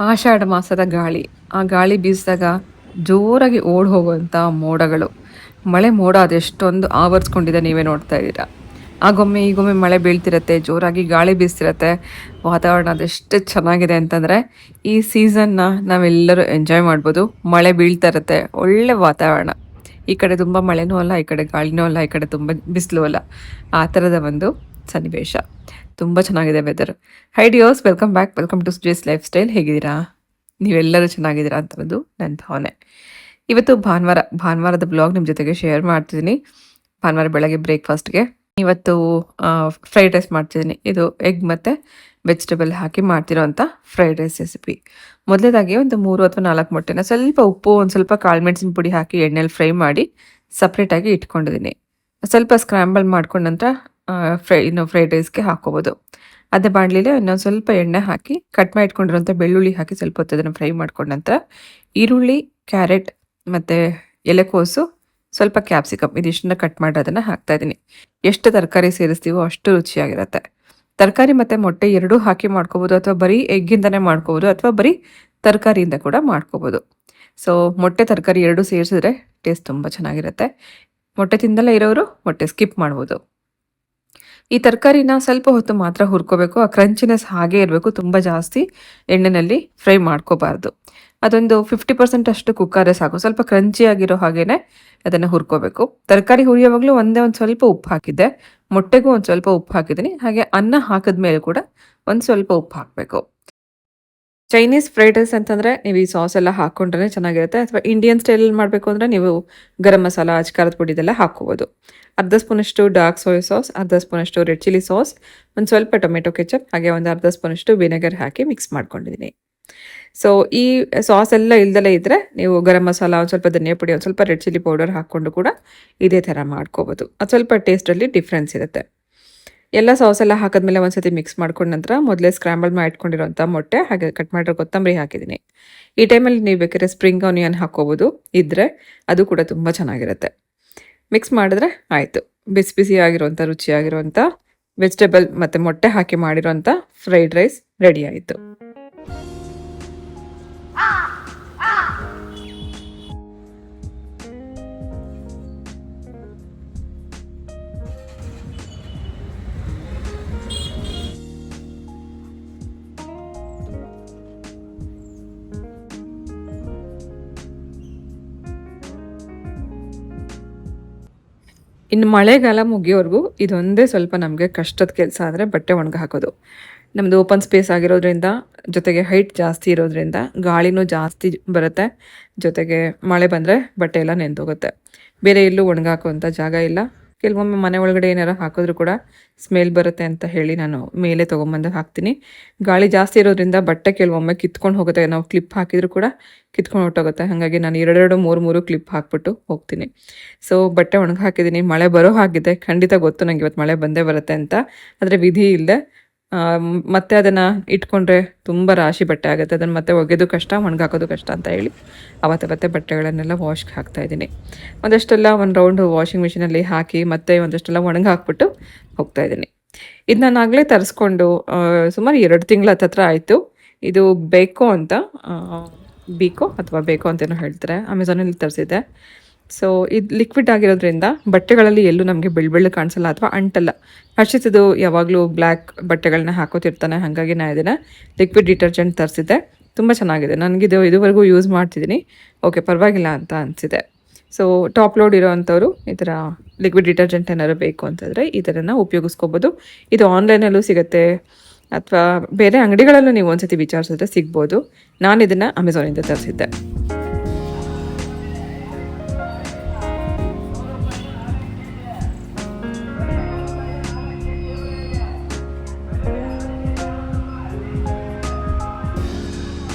ಆಷಾಢ ಮಾಸದ ಗಾಳಿ. ಆ ಗಾಳಿ ಬೀಸಿದಾಗ ಜೋರಾಗಿ ಓಡ್ ಹೋಗುವಂಥ ಮೋಡಗಳು. ಮಳೆ ಮೋಡ ಅದೆಷ್ಟೊಂದು ಆವರಿಸ್ಕೊಂಡಿದೆ ನೀವೇ ನೋಡ್ತಾ ಇದ್ದೀರಾ. ಆಗೊಮ್ಮೆ ಈಗೊಮ್ಮೆ ಮಳೆ ಬೀಳ್ತಿರತ್ತೆ, ಜೋರಾಗಿ ಗಾಳಿ ಬೀಸ್ತಿರತ್ತೆ. ವಾತಾವರಣ ಅದೆಷ್ಟು ಚೆನ್ನಾಗಿದೆ ಅಂತಂದರೆ ಈ ಸೀಸನ್ನ ನಾವೆಲ್ಲರೂ ಎಂಜಾಯ್ ಮಾಡ್ಬೋದು. ಮಳೆ ಬೀಳ್ತಾ ಇರತ್ತೆ, ಒಳ್ಳೆ ವಾತಾವರಣ. ಈ ಕಡೆ ತುಂಬ ಮಳೆನೂ ಅಲ್ಲ, ಈ ಕಡೆ ಗಾಳಿನೂ ಅಲ್ಲ, ಈ ಕಡೆ ತುಂಬ ಬಿಸಿಲು ಅಲ್ಲ. ಆ ಥರದ ಒಂದು ಸನ್ನಿವೇಶ. ತುಂಬ ಚೆನ್ನಾಗಿದೆ weather. Hi dears, welcome back, welcome to Sujay's lifestyle. ಹೇಗಿದ್ದೀರಾ? ನೀವೆಲ್ಲರೂ ಚೆನ್ನಾಗಿದ್ದೀರಾ ಅಂತದ್ದು ನನ್ನ ಭಾವನೆ. ಇವತ್ತು ಭಾನುವಾರದ ಬ್ಲಾಗ್ ನಿಮ್ಮ ಜೊತೆಗೆ ಶೇರ್ ಮಾಡ್ತಿದ್ದೀನಿ. ಭಾನುವಾರ ಬೆಳಗ್ಗೆ ಬ್ರೇಕ್ಫಾಸ್ಟ್ಗೆ ಇವತ್ತು ಫ್ರೈಡ್ ರೈಸ್ ಮಾಡ್ತಿದ್ದೀನಿ. ಇದು ಎಗ್ ಮತ್ತು ವೆಜಿಟೇಬಲ್ ಹಾಕಿ ಮಾಡ್ತಿರೋಂಥ ಫ್ರೈಡ್ ರೈಸ್ ರೆಸಿಪಿ. ಮೊದಲೇದಾಗಿ ಒಂದು 3 ಅಥವಾ 4 ಮೊಟ್ಟೆನ ಸ್ವಲ್ಪ ಉಪ್ಪು, ಒಂದು ಸ್ವಲ್ಪ ಕಾಳು ಮೆಣಸಿನ ಪುಡಿ ಹಾಕಿ ಎಣ್ಣೆಲಿ ಫ್ರೈ ಮಾಡಿ ಸಪ್ರೇಟಾಗಿ ಇಟ್ಕೊಂಡಿದ್ದೀನಿ. ಸ್ವಲ್ಪ ಸ್ಕ್ರಾಂಬಲ್ ಮಾಡ್ಕೊಂಡ ನಂತರ ಫ್ರೈಡ್ ರೈಸ್ಗೆ ಹಾಕೋಬೋದು. ಅದೇ ಬಾಣಲಿಲಿ ಇನ್ನೊಂದು ಸ್ವಲ್ಪ ಎಣ್ಣೆ ಹಾಕಿ ಕಟ್ ಮಾಡಿ ಇಟ್ಕೊಂಡಿರೋಂಥ ಬೆಳ್ಳುಳ್ಳಿ ಹಾಕಿ ಸ್ವಲ್ಪ ಹೊತ್ತು ಅದನ್ನು ಫ್ರೈ ಮಾಡ್ಕೊಂಡ ನಂತರ ಈರುಳ್ಳಿ, ಕ್ಯಾರೆಟ್ ಮತ್ತು ಎಲೆಕೋಸು, ಸ್ವಲ್ಪ ಕ್ಯಾಪ್ಸಿಕಮ್ ಇದಿಷ್ಟನ್ನ ಕಟ್ ಮಾಡಿ ಅದನ್ನು ಹಾಕ್ತಾಯಿದ್ದೀನಿ. ಎಷ್ಟು ತರಕಾರಿ ಸೇರಿಸ್ತೀವೋ ಅಷ್ಟು ರುಚಿಯಾಗಿರುತ್ತೆ. ತರಕಾರಿ ಮತ್ತು ಮೊಟ್ಟೆ ಎರಡೂ ಹಾಕಿ ಮಾಡ್ಕೋಬೋದು, ಅಥವಾ ಬರೀ ಎಗ್ಗಿಂದನೇ ಮಾಡ್ಕೋಬೋದು, ಅಥವಾ ಬರೀ ತರಕಾರಿಯಿಂದ ಕೂಡ ಮಾಡ್ಕೋಬೋದು. ಸೊ ಮೊಟ್ಟೆ ತರಕಾರಿ ಎರಡೂ ಸೇರಿಸಿದ್ರೆ ಟೇಸ್ಟ್ ತುಂಬ ಚೆನ್ನಾಗಿರುತ್ತೆ. ಮೊಟ್ಟೆ ತಿಂದಲೇ ಇರೋರು ಮೊಟ್ಟೆ ಸ್ಕಿಪ್ ಮಾಡ್ಬೋದು. ಈ ತರಕಾರಿನ ಸ್ವಲ್ಪ ಹೊತ್ತು ಮಾತ್ರ ಹುರ್ಕೋಬೇಕು. ಆ ಕ್ರಂಚಿನೆಸ್ ಹಾಗೆ ಇರಬೇಕು, ತುಂಬ ಜಾಸ್ತಿ ಎಣ್ಣೆಯಲ್ಲಿ ಫ್ರೈ ಮಾಡ್ಕೋಬಾರ್ದು. ಅದೊಂದು 50% ಅಷ್ಟು ಕುಕ್ಕಾರೆ ಸಾಕು. ಸ್ವಲ್ಪ ಕ್ರಂಚಿ ಆಗಿರೋ ಹಾಗೇನೆ ಅದನ್ನು ಹುರ್ಕೋಬೇಕು. ತರಕಾರಿ ಹುರಿಯೋವಾಗಲೂ ಒಂದು ಸ್ವಲ್ಪ ಉಪ್ಪು ಹಾಕಿದ್ದೆ, ಮೊಟ್ಟೆಗೂ ಒಂದು ಸ್ವಲ್ಪ ಉಪ್ಪು ಹಾಕಿದ್ದೀನಿ. ಹಾಗೆ ಅನ್ನ ಹಾಕಿದ್ಮೇಲೆ ಕೂಡ ಒಂದು ಸ್ವಲ್ಪ ಉಪ್ಪು ಹಾಕಬೇಕು. ಚೈನೀಸ್ ಫ್ರೈಡ್ ರೈಸ್ ಅಂತಂದರೆ ನೀವು ಈ ಸಾಸ್ ಎಲ್ಲ ಹಾಕ್ಕೊಂಡ್ರೆ ಚೆನ್ನಾಗಿರುತ್ತೆ. ಅಥವಾ ಇಂಡಿಯನ್ ಸ್ಟೈಲಲ್ಲಿ ಮಾಡಬೇಕು ಅಂದರೆ ನೀವು ಗರಂ ಮಸಾಲ, ಖಾರದ ಪುಡಿ ಇದೆಲ್ಲ ಹಾಕ್ಕೋಬೋದು. ಅರ್ಧ ಸ್ಪೂನಷ್ಟು ಡಾರ್ಕ್ ಸೋಯಾ ಸಾಸ್, ಅರ್ಧ ಸ್ಪೂನಷ್ಟು ರೆಡ್ ಚಿಲ್ಲಿ ಸಾಸ್, ಒಂದು ಸ್ವಲ್ಪ ಟೊಮೆಟೊ ಕೆಚಪ್, ಹಾಗೆ ಒಂದು ಅರ್ಧ ಸ್ಪೂನಷ್ಟು ವಿನೆಗರ್ ಹಾಕಿ ಮಿಕ್ಸ್ ಮಾಡ್ಕೊಂಡಿದ್ದೀನಿ. ಸೊ ಈ ಸಾಸ್ ಎಲ್ಲ ಇಲ್ದಲೇ ಇದ್ದರೆ ನೀವು ಗರಂ ಮಸಾಲ, ಒಂದು ಸ್ವಲ್ಪ ಧನಿಯಾ ಪುಡಿ, ಒಂದು ಸ್ವಲ್ಪ ರೆಡ್ ಚಿಲ್ಲಿ ಪೌಡರ್ ಹಾಕ್ಕೊಂಡು ಕೂಡ ಇದೇ ಥರ ಮಾಡ್ಕೋಬೋದು. ಅದು ಸ್ವಲ್ಪ ಟೇಸ್ಟಲ್ಲಿ ಡಿಫ್ರೆನ್ಸ್ ಇರುತ್ತೆ. ಎಲ್ಲ ಸಾಸೆಲ್ಲ ಹಾಕಿದ್ಮೇಲೆ ಒಂದ್ಸತಿ ಮಿಕ್ಸ್ ಮಾಡ್ಕೊಂಡ ನಂತರ ಮೊದಲೇ ಸ್ಕ್ರಾಂಬಲ್ ಮಾಡಿ ಇಟ್ಕೊಂಡಿರೋಂಥ ಮೊಟ್ಟೆ, ಹಾಗೆ ಕಟ್ ಮಾಡಿರೋ ಕೊತ್ತಂಬರಿ ಹಾಕಿದ್ದೀನಿ. ಈ ಟೈಮಲ್ಲಿ ನೀವು ಬೇಕಾದ್ರೆ ಸ್ಪ್ರಿಂಗ್ ಆನಿಯನ್ ಹಾಕ್ಕೋಬೋದು, ಇದ್ದರೆ ಅದು ಕೂಡ ತುಂಬ ಚೆನ್ನಾಗಿರುತ್ತೆ. ಮಿಕ್ಸ್ ಮಾಡಿದ್ರೆ ಆಯಿತು, ಬಿಸಿ ಬಿಸಿ ಆಗಿರುವಂಥ ರುಚಿಯಾಗಿರುವಂಥ ವೆಜಿಟೇಬಲ್ ಮತ್ತು ಮೊಟ್ಟೆ ಹಾಕಿ ಮಾಡಿರೋಂಥ ಫ್ರೈಡ್ ರೈಸ್ ರೆಡಿ ಆಯಿತು. ಇನ್ನು ಮಳೆಗಾಲ ಮುಗಿಯೋವರೆಗೂ ಇದೊಂದೇ ಸ್ವಲ್ಪ ನಮಗೆ ಕಷ್ಟದ ಕೆಲಸ ಅಂದರೆ ಬಟ್ಟೆ ಒಣಗಿ ಹಾಕೋದು. ನಮ್ಮದು ಓಪನ್ ಸ್ಪೇಸ್ ಆಗಿರೋದ್ರಿಂದ, ಜೊತೆಗೆ ಹೈಟ್ ಜಾಸ್ತಿ ಇರೋದ್ರಿಂದ ಗಾಳಿನೂ ಜಾಸ್ತಿ ಬರುತ್ತೆ. ಜೊತೆಗೆ ಮಳೆ ಬಂದರೆ ಬಟ್ಟೆ ಎಲ್ಲ ನೆಂದೋಗುತ್ತೆ. ಬೇರೆ ಎಲ್ಲೂ ಒಣಗಾಕೋಂಥ ಜಾಗ ಇಲ್ಲ. ಕೆಲವೊಮ್ಮೆ ಮನೆ ಒಳಗಡೆ ಏನಾರು ಹಾಕಿದ್ರೂ ಕೂಡ ಸ್ಮೆಲ್ ಬರುತ್ತೆ ಅಂತ ಹೇಳಿ ನಾನು ಮೇಲೆ ತೊಗೊಂಬಂದು ಹಾಕ್ತೀನಿ. ಗಾಳಿ ಜಾಸ್ತಿ ಇರೋದ್ರಿಂದ ಬಟ್ಟೆ ಕೆಲವೊಮ್ಮೆ ಕಿತ್ಕೊಂಡು ಹೋಗುತ್ತೆ. ನಾವು ಕ್ಲಿಪ್ ಹಾಕಿದರೂ ಕೂಡ ಕಿತ್ಕೊಂಡು ಹೊಟ್ಟೋಗುತ್ತೆ. ಹಾಗಾಗಿ ನಾನು 2 3 ಕ್ಲಿಪ್ ಹಾಕ್ಬಿಟ್ಟು ಹೋಗ್ತೀನಿ. ಸೊ ಬಟ್ಟೆ ಒಣಗಿ ಹಾಕಿದ್ದೀನಿ. ಮಳೆ ಬರೋ ಹಾಗಿದೆ, ಖಂಡಿತ ಗೊತ್ತು ನನಗೆ ಇವತ್ತು ಮಳೆ ಬಂದೇ ಬರುತ್ತೆ ಅಂತ. ಆದರೆ ವಿಧಿ ಇಲ್ಲದೆ ಮತ್ತೆ ಅದನ್ನು ಇಟ್ಕೊಂಡ್ರೆ ತುಂಬ ರಾಶಿ ಬಟ್ಟೆ ಆಗುತ್ತೆ. ಅದನ್ನು ಮತ್ತೆ ಒಗೆದು ಕಷ್ಟ, ಒಣಗಾಕೋದು ಕಷ್ಟ ಅಂತ ಹೇಳಿ ಅವತ್ತೆ ಬಟ್ಟೆಗಳನ್ನೆಲ್ಲ ವಾಶ್ಗೆ ಹಾಕ್ತಾಯಿದ್ದೀನಿ. ಒಂದಷ್ಟೆಲ್ಲ ಒಂದು ರೌಂಡ್ ವಾಷಿಂಗ್ ಮಿಷಿನಲ್ಲಿ ಹಾಕಿ ಮತ್ತೆ ಒಂದಷ್ಟೆಲ್ಲ ಒಣಗಿ ಹಾಕ್ಬಿಟ್ಟು ಹೋಗ್ತಾಯಿದ್ದೀನಿ. ಇದು ನಾನು ಆಗಲೇ ತರಿಸ್ಕೊಂಡು ಸುಮಾರು 2 ತಿಂಗಳ ಹತ್ರ ಆಯಿತು. ಇದು ಬೇಕೋ ಅಂತ, ಬೀಕೋ ಅಥವಾ ಬೇಕೋ ಅಂತೇನೋ ಹೇಳ್ತಾರೆ, ಅಮೆಝಾನಲ್ಲಿ ತರಿಸಿದ್ದೆ. ಸೊ ಇದು ಲಿಕ್ವಿಡ್ ಆಗಿರೋದ್ರಿಂದ ಬಟ್ಟೆಗಳಲ್ಲಿ ಎಲ್ಲೂ ನಮಗೆ ಬೆಳ್ಳು ಕಾಣಿಸಲ್ಲ ಅಥವಾ ಅಂಟಲ್ಲ. ಹರ್ಷಿತದು ಯಾವಾಗಲೂ ಬ್ಲ್ಯಾಕ್ ಬಟ್ಟೆಗಳನ್ನ ಹಾಕೋತಿರ್ತಾನೆ, ಹಾಗಾಗಿ ನಾನು ಇದನ್ನು ಲಿಕ್ವಿಡ್ ಡಿಟರ್ಜೆಂಟ್ ತರಿಸಿದ್ದೆ. ತುಂಬ ಚೆನ್ನಾಗಿದೆ. ನನಗಿದು ಇದುವರೆಗೂ ಯೂಸ್ ಮಾಡ್ತಿದ್ದೀನಿ. ಓಕೆ, ಪರವಾಗಿಲ್ಲ ಅಂತ ಅನಿಸಿದೆ. ಸೊ ಟಾಪ್ ಲೋಡ್ ಇರೋವಂಥವ್ರು ಈ ಥರ ಲಿಕ್ವಿಡ್ ಡಿಟರ್ಜೆಂಟ್ ಏನಾದ್ರು ಬೇಕು ಅಂತಂದರೆ ಈ ಥರನ ಉಪಯೋಗಿಸ್ಕೋಬೋದು. ಇದು ಆನ್ಲೈನಲ್ಲೂ ಸಿಗುತ್ತೆ, ಅಥವಾ ಬೇರೆ ಅಂಗಡಿಗಳಲ್ಲೂ ನೀವು ಒಂದ್ಸತಿ ವಿಚಾರಿಸಿದ್ರೆ ಸಿಗ್ಬೋದು. ನಾನು ಇದನ್ನು ಅಮೆಝಾನಿಂದ ತರಿಸಿದ್ದೆ.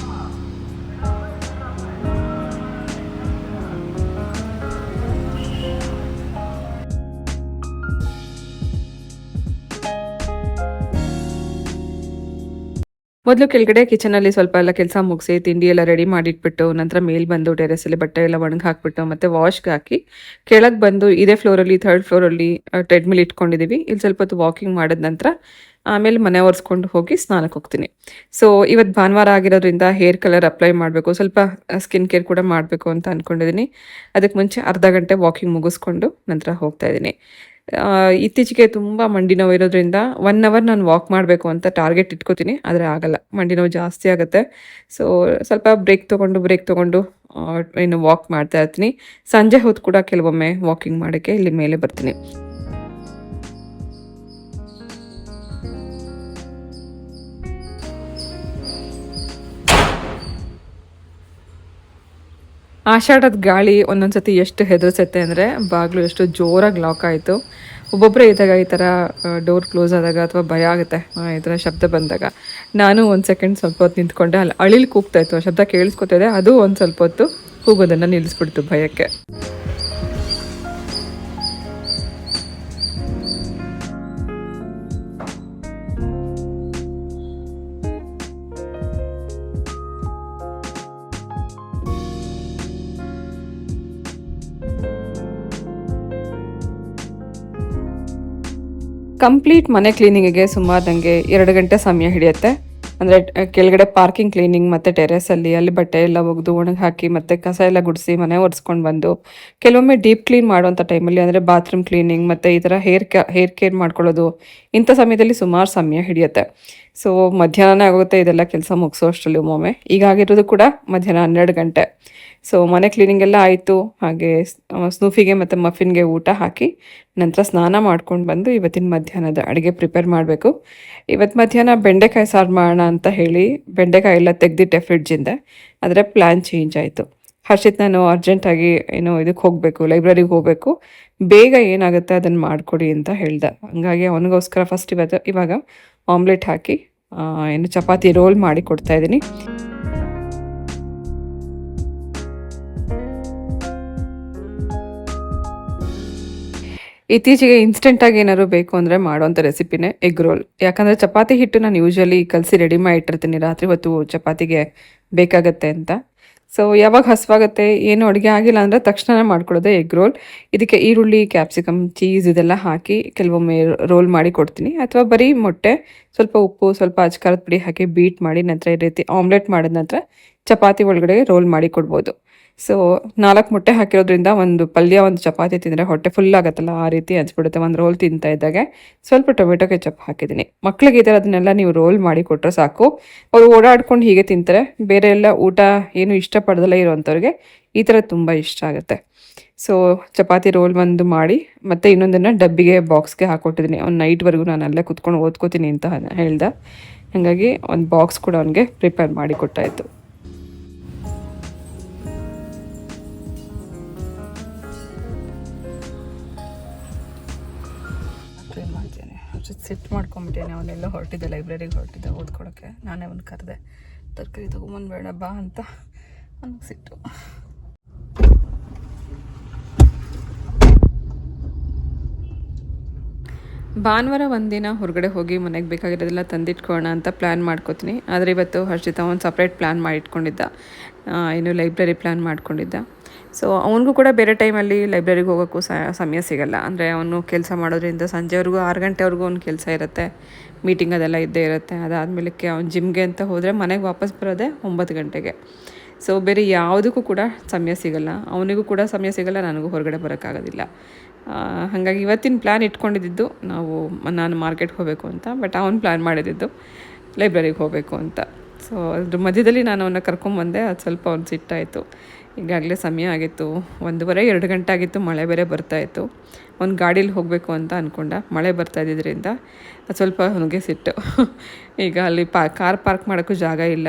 ಮೊದಲು ಕೆಳಗಡೆ ಕಿಚನಲ್ಲಿ ಸ್ವಲ್ಪ ಎಲ್ಲ ಕೆಲಸ ಮುಗಿಸಿ ತಿಂಡಿ ಎಲ್ಲ ರೆಡಿ ಮಾಡಿಟ್ಬಿಟ್ಟು ನಂತರ ಮೇಲ್ ಬಂದು ಟೆರೆಸಲ್ಲಿ ಬಟ್ಟೆ ಎಲ್ಲ ಒಣಗಿ ಹಾಕ್ಬಿಟ್ಟು ಮತ್ತೆ ವಾಶ್ಗೆ ಹಾಕಿ ಕೆಳಗೆ ಬಂದು ಇದೇ ಫ್ಲೋರಲ್ಲಿ ಥರ್ಡ್ ಫ್ಲೋರಲ್ಲಿ ಟ್ರೆಡ್ಮಿಲ್ ಇಟ್ಕೊಂಡಿದ್ದೀವಿ. ಇಲ್ಲಿ ಸ್ವಲ್ಪ ಹೊತ್ತು ವಾಕಿಂಗ್ ಮಾಡಿದ ನಂತರ ಆಮೇಲೆ ಮನೆ ಒರೆಸ್ಕೊಂಡು ಹೋಗಿ ಸ್ನಾನಕ್ಕೆ ಹೋಗ್ತೀನಿ. ಸೊ ಇವತ್ತು ಭಾನುವಾರ ಆಗಿರೋದ್ರಿಂದ ಹೇರ್ ಕಲರ್ ಅಪ್ಲೈ ಮಾಡಬೇಕು, ಸ್ವಲ್ಪ ಸ್ಕಿನ್ ಕೇರ್ ಕೂಡ ಮಾಡಬೇಕು ಅಂತ ಅಂದ್ಕೊಂಡಿದ್ದೀನಿ. ಅದಕ್ಕೆ ಮುಂಚೆ ಅರ್ಧ ಗಂಟೆ ವಾಕಿಂಗ್ ಮುಗಿಸ್ಕೊಂಡು ನಂತರ ಹೋಗ್ತಾ ಇದ್ದೀನಿ. ಇತ್ತೀಚೆಗೆ ತುಂಬ ಮಂಡಿ ನೋವು ಇರೋದ್ರಿಂದ 1 ಅವರ್ ನಾನು ವಾಕ್ ಮಾಡಬೇಕು ಅಂತ ಟಾರ್ಗೆಟ್ ಇಟ್ಕೋತೀನಿ. ಆದರೆ ಆಗಲ್ಲ, ಮಂಡಿ ನೋವು ಜಾಸ್ತಿ ಆಗುತ್ತೆ. ಸೊ ಸ್ವಲ್ಪ ಬ್ರೇಕ್ ತೊಗೊಂಡು ಇನ್ನು ವಾಕ್ ಮಾಡ್ತಾ ಇರ್ತೀನಿ. ಸಂಜೆ ಹೊತ್ತು ಕೂಡ ಕೆಲವೊಮ್ಮೆ ವಾಕಿಂಗ್ ಮಾಡೋಕ್ಕೆ ಇಲ್ಲಿ ಮೇಲೆ ಬರ್ತೀನಿ. ಆಷಾಢದ ಗಾಳಿ ಒಂದೊಂದ್ಸತಿ ಎಷ್ಟು ಹೆದರ್ಸುತ್ತೆ ಅಂದರೆ ಬಾಗಿಲು ಎಷ್ಟು ಜೋರಾಗಿ ಲಾಕ್ ಆಯಿತು. ಒಬ್ಬೊಬ್ಬರೇ ಇದ್ದಾಗ ಈ ಥರ ಡೋರ್ ಕ್ಲೋಸ್ ಆದಾಗ ಅಥವಾ ಭಯ ಆಗುತ್ತೆ ಈ ಥರ ಶಬ್ದ ಬಂದಾಗ. ನಾನು ಒಂದು ಸೆಕೆಂಡ್ ಸ್ವಲ್ಪ ಹೊತ್ತು ನಿಂತ್ಕೊಂಡೆ. ಅಲ್ಲಿ ಅಳಿಲ್ ಕೂಗ್ತಾ ಇತ್ತು, ಶಬ್ದ ಕೇಳಿಸ್ಕೊತಾ ಇದೆ. ಅದು ಒಂದು ಸ್ವಲ್ಪ ಹೊತ್ತು ಕೂಗೋದನ್ನು ನಿಲ್ಲಿಸ್ಬಿಡ್ತು ಭಯಕ್ಕೆ. ಕಂಪ್ಲೀಟ್ ಮನೆ ಕ್ಲೀನಿಂಗಿಗೆ ಸುಮಾರು ನನಗೆ 2 ಗಂಟೆ ಸಮಯ ಹಿಡಿಯುತ್ತೆ. ಅಂದರೆ ಕೆಳಗಡೆ ಪಾರ್ಕಿಂಗ್ ಕ್ಲೀನಿಂಗ್ ಮತ್ತು ಟೆರೆಸಲ್ಲಿ ಅಲ್ಲಿ ಬಟ್ಟೆ ಎಲ್ಲ ಒಗೆದು ಒಣಗಿ ಹಾಕಿ ಮತ್ತು ಕಸ ಎಲ್ಲ ಗುಡಿಸಿ ಮನೆ ಒರೆಸ್ಕೊಂಡು ಬಂದು ಕೆಲವೊಮ್ಮೆ ಡೀಪ್ ಕ್ಲೀನ್ ಮಾಡುವಂಥ ಟೈಮಲ್ಲಿ ಅಂದರೆ ಬಾತ್ರೂಮ್ ಕ್ಲೀನಿಂಗ್ ಮತ್ತು ಈ ಥರ ಹೇರ್ ಕೇರ್ ಮಾಡ್ಕೊಳ್ಳೋದು, ಇಂಥ ಸಮಯದಲ್ಲಿ ಸುಮಾರು ಸಮಯ ಹಿಡಿಯುತ್ತೆ. ಸೊ ಮಧ್ಯಾಹ್ನ ಆಗುತ್ತೆ ಇದೆಲ್ಲ ಕೆಲಸ ಮುಗಿಸೋ ಅಷ್ಟರಲ್ಲಿ ಒಮ್ಮೊಮ್ಮೆ. ಈಗಾಗಿರೋದು ಕೂಡ ಮಧ್ಯಾಹ್ನ 12 ಗಂಟೆ. ಸೊ ಮನೆ ಕ್ಲೀನಿಂಗ್ ಎಲ್ಲ ಆಯಿತು. ಹಾಗೆ ಸ್ನೂಫಿಗೆ ಮತ್ತು ಮಫಿನ್ಗೆ ಊಟ ಹಾಕಿ ನಂತರ ಸ್ನಾನ ಮಾಡ್ಕೊಂಡು ಬಂದು ಇವತ್ತಿನ ಮಧ್ಯಾಹ್ನದ ಅಡುಗೆ ಪ್ರಿಪೇರ್ ಮಾಡಬೇಕು. ಇವತ್ತು ಮಧ್ಯಾಹ್ನ ಬೆಂಡೆಕಾಯಿ ಸಾರು ಮಾಡೋಣ ಅಂತ ಹೇಳಿ ಬೆಂಡೆಕಾಯಿ ಎಲ್ಲ ತೆಗೆದಿಟ್ಟೆ ಫ್ರಿಡ್ಜಿಂದ. ಆದರೆ ಪ್ಲ್ಯಾನ್ ಚೇಂಜ್ ಆಯಿತು. ಹರ್ಷಿತ್ ನಾನು ಅರ್ಜೆಂಟಾಗಿ ಇದಕ್ಕೆ ಹೋಗಬೇಕು, ಲೈಬ್ರರಿಗೆ ಹೋಗಬೇಕು, ಬೇಗ ಏನಾಗುತ್ತೆ ಅದನ್ನು ಮಾಡಿಕೊಡಿ ಅಂತ ಹೇಳ್ದೆ. ಹಂಗಾಗಿ ಅವನಿಗೋಸ್ಕರ ಫಸ್ಟ್ ಇವಾಗ ಆಮ್ಲೆಟ್ ಹಾಕಿ ಚಪಾತಿ ರೋಲ್ ಮಾಡಿ ಕೊಡ್ತಾಯಿದ್ದೀನಿ. ಇತ್ತೀಚೆಗೆ ಇನ್ಸ್ಟೆಂಟಾಗಿ ಏನಾದ್ರು ಬೇಕು ಅಂದರೆ ಮಾಡೋವಂಥ ರೆಸಿಪಿನೇ ಎಗ್ ರೋಲ್. ಯಾಕಂದರೆ ಚಪಾತಿ ಹಿಟ್ಟು ನಾನು ಯೂಶ್ವಲಿ ಕಲಸಿ ರೆಡಿ ಮಾಡಿ ಇಟ್ಟಿರ್ತೀನಿ, ರಾತ್ರಿ ಹೊತ್ತು ಚಪಾತಿಗೆ ಬೇಕಾಗತ್ತೆ ಅಂತ. ಸೊ ಯಾವಾಗ ಹಸುವಾಗುತ್ತೆ, ಏನು ಅಡುಗೆ ಆಗಿಲ್ಲ ಅಂದರೆ ತಕ್ಷಣ ಮಾಡ್ಕೊಳ್ಳೋದೆ ಎಗ್ ರೋಲ್. ಇದಕ್ಕೆ ಈರುಳ್ಳಿ, ಕ್ಯಾಪ್ಸಿಕಮ್, ಚೀಸ್ ಇದೆಲ್ಲ ಹಾಕಿ ಕೆಲವೊಮ್ಮೆ ರೋಲ್ ಮಾಡಿ ಕೊಡ್ತೀನಿ. ಅಥವಾ ಬರೀ ಮೊಟ್ಟೆ, ಸ್ವಲ್ಪ ಉಪ್ಪು, ಸ್ವಲ್ಪ ಅಚ್ಕಾರದ ಪುಡಿ ಹಾಕಿ ಬೀಟ್ ಮಾಡಿ ನಂತರ ಈ ರೀತಿ ಆಮ್ಲೆಟ್ ಮಾಡಿದ ನಂತರ ಚಪಾತಿ ಒಳಗಡೆ ರೋಲ್ ಮಾಡಿ ಕೊಡ್ಬೋದು. ಸೊ 4 ಮೊಟ್ಟೆ ಹಾಕಿರೋದ್ರಿಂದ ಒಂದು ಪಲ್ಯ, ಒಂದು ಚಪಾತಿ ತಿಂದರೆ ಹೊಟ್ಟೆ ಫುಲ್ ಆಗುತ್ತಲ್ಲ, ಆ ರೀತಿ ಅನ್ಸ್ಬಿಡುತ್ತೆ. ಒಂದು ರೋಲ್ ತಿಂತಾ ಇದ್ದಾಗೆ ಸ್ವಲ್ಪ ಟೊಮೆಟೊ ಕೆಚಪ್ ಹಾಕಿದ್ದೀನಿ. ಮಕ್ಳಿಗೆ ಈ ಥರ ಅದನ್ನೆಲ್ಲ ನೀವು ರೋಲ್ ಮಾಡಿ ಕೊಟ್ಟರೆ ಸಾಕು, ಅವರು ಓಡಾಡ್ಕೊಂಡು ಹೀಗೆ ತಿಂತಾರೆ. ಬೇರೆ ಎಲ್ಲ ಊಟ ಏನು ಇಷ್ಟಪಡೋದಲ್ಲ ಇರೋವಂಥವ್ರಿಗೆ ಈ ಥರ ತುಂಬ ಇಷ್ಟ ಆಗುತ್ತೆ. ಸೊ ಚಪಾತಿ ರೋಲ್ ಒಂದು ಮಾಡಿ ಮತ್ತು ಇನ್ನೊಂದನ್ನು ಡಬ್ಬಿಗೆ ಬಾಕ್ಸ್ಗೆ ಹಾಕ್ಕೊಟ್ಟಿದ್ದೀನಿ. ಅವ್ನು ನೈಟ್ವರೆಗೂ ನಾನು ಅಲ್ಲೇ ಕುತ್ಕೊಂಡು ಓದ್ಕೋತೀನಿ ಅಂತ ಹೇಳ್ದೆ. ಹಾಗಾಗಿ ಒಂದು ಬಾಕ್ಸ್ ಕೂಡ ಅವನಿಗೆ ಪ್ರಿಪೇರ್ ಮಾಡಿ ಕೊಟ್ಟಾಯಿತು. ಸೆಟ್ ಮಾಡ್ಕೊಂಬಿಟ್ಟೇನೆ. ಅವನ್ನೆಲ್ಲ ಹೊರಟಿದ್ದೆ, ಲೈಬ್ರರಿಗೆ ಹೊರಟಿದ್ದೆ ಓದ್ಕೊಳ್ಳೋಕ್ಕೆ. ನಾನೇ ಒಂದು ಕರೆದೆ, ತರಕಾರಿ ತೊಗೊಂಬಂದ್ಬೇಡ ಬಾ ಅಂತ. ನನಗೆ ಸಿಟ್ಟು. ಭಾನುವಾರ ಒಂದಿನ ಹೊರಗಡೆ ಹೋಗಿ ಮನೆಗೆ ಬೇಕಾಗಿರೋದೆಲ್ಲ ತಂದಿಟ್ಕೊಳ್ಳೋಣ ಅಂತ ಪ್ಲ್ಯಾನ್ ಮಾಡ್ಕೋತೀನಿ. ಆದರೆ ಇವತ್ತು ಹರ್ಷಿತ ಒಂದು ಸಪ್ರೇಟ್ ಪ್ಲ್ಯಾನ್ ಮಾಡಿ ಇಟ್ಕೊಂಡಿದ್ದ, ಲೈಬ್ರರಿ ಪ್ಲ್ಯಾನ್ ಮಾಡ್ಕೊಂಡಿದ್ದ. ಸೊ ಅವನಿಗೂ ಕೂಡ ಬೇರೆ ಟೈಮಲ್ಲಿ ಲೈಬ್ರರಿಗೆ ಹೋಗೋಕ್ಕೂ ಸಮಯ ಸಿಗೋಲ್ಲ. ಅಂದರೆ ಅವನು ಕೆಲಸ ಮಾಡೋದ್ರಿಂದ ಸಂಜೆವರೆಗೂ 6 ಗಂಟೆವರೆಗೂ ಅವ್ನ ಕೆಲಸ ಇರುತ್ತೆ, ಮೀಟಿಂಗ್ ಅದೆಲ್ಲ ಇದ್ದೇ ಇರುತ್ತೆ. ಅದಾದಮೇಲಕ್ಕೆ ಅವ್ನು ಜಿಮ್ಗೆ ಅಂತ ಹೋದರೆ ಮನೆಗೆ ವಾಪಸ್ ಬರೋದೇ 9 ಗಂಟೆಗೆ. ಸೊ ಬೇರೆ ಯಾವುದಕ್ಕೂ ಕೂಡ ಸಮಯ ಸಿಗೋಲ್ಲ, ಅವನಿಗೂ ಕೂಡ ಸಮಯ ಸಿಗೋಲ್ಲ, ನನಗೂ ಹೊರಗಡೆ ಬರೋಕ್ಕಾಗೋದಿಲ್ಲ. ಹಾಗಾಗಿ ಇವತ್ತಿನ ಪ್ಲ್ಯಾನ್ ಇಟ್ಕೊಂಡಿದ್ದು ನಾನು ಮಾರ್ಕೆಟ್ಗೆ ಹೋಗಬೇಕು ಅಂತ. ಬಟ್ ಅವನು ಪ್ಲ್ಯಾನ್ ಮಾಡಿದ್ದು ಲೈಬ್ರರಿಗೆ ಹೋಗಬೇಕು ಅಂತ. ಸೊ ಅದ್ರ ಮಧ್ಯದಲ್ಲಿ ನಾನು ಅವನ್ನ ಕರ್ಕೊಂಬಂದೆ. ಅದು ಸ್ವಲ್ಪ ಅವ್ನು ಸಿಟ್ಟಾಯಿತು. ಈಗಾಗಲೇ ಸಮಯ ಆಗಿತ್ತು, 1:30-2 ಗಂಟೆ ಆಗಿತ್ತು. ಮಳೆ ಬೇರೆ ಬರ್ತಾಯಿತ್ತು. ಒಂದು ಗಾಡೀಲಿ ಹೋಗಬೇಕು ಅಂತ ಅಂದ್ಕೊಂಡ. ಮಳೆ ಬರ್ತಾಯಿದ್ದರಿಂದ ಅದು ಸ್ವಲ್ಪ ಅವನಿಗೆ ಸಿಟ್ಟು. ಈಗ ಅಲ್ಲಿ ಕಾರ್ ಪಾರ್ಕ್ ಮಾಡೋಕ್ಕೂ ಜಾಗ ಇಲ್ಲ,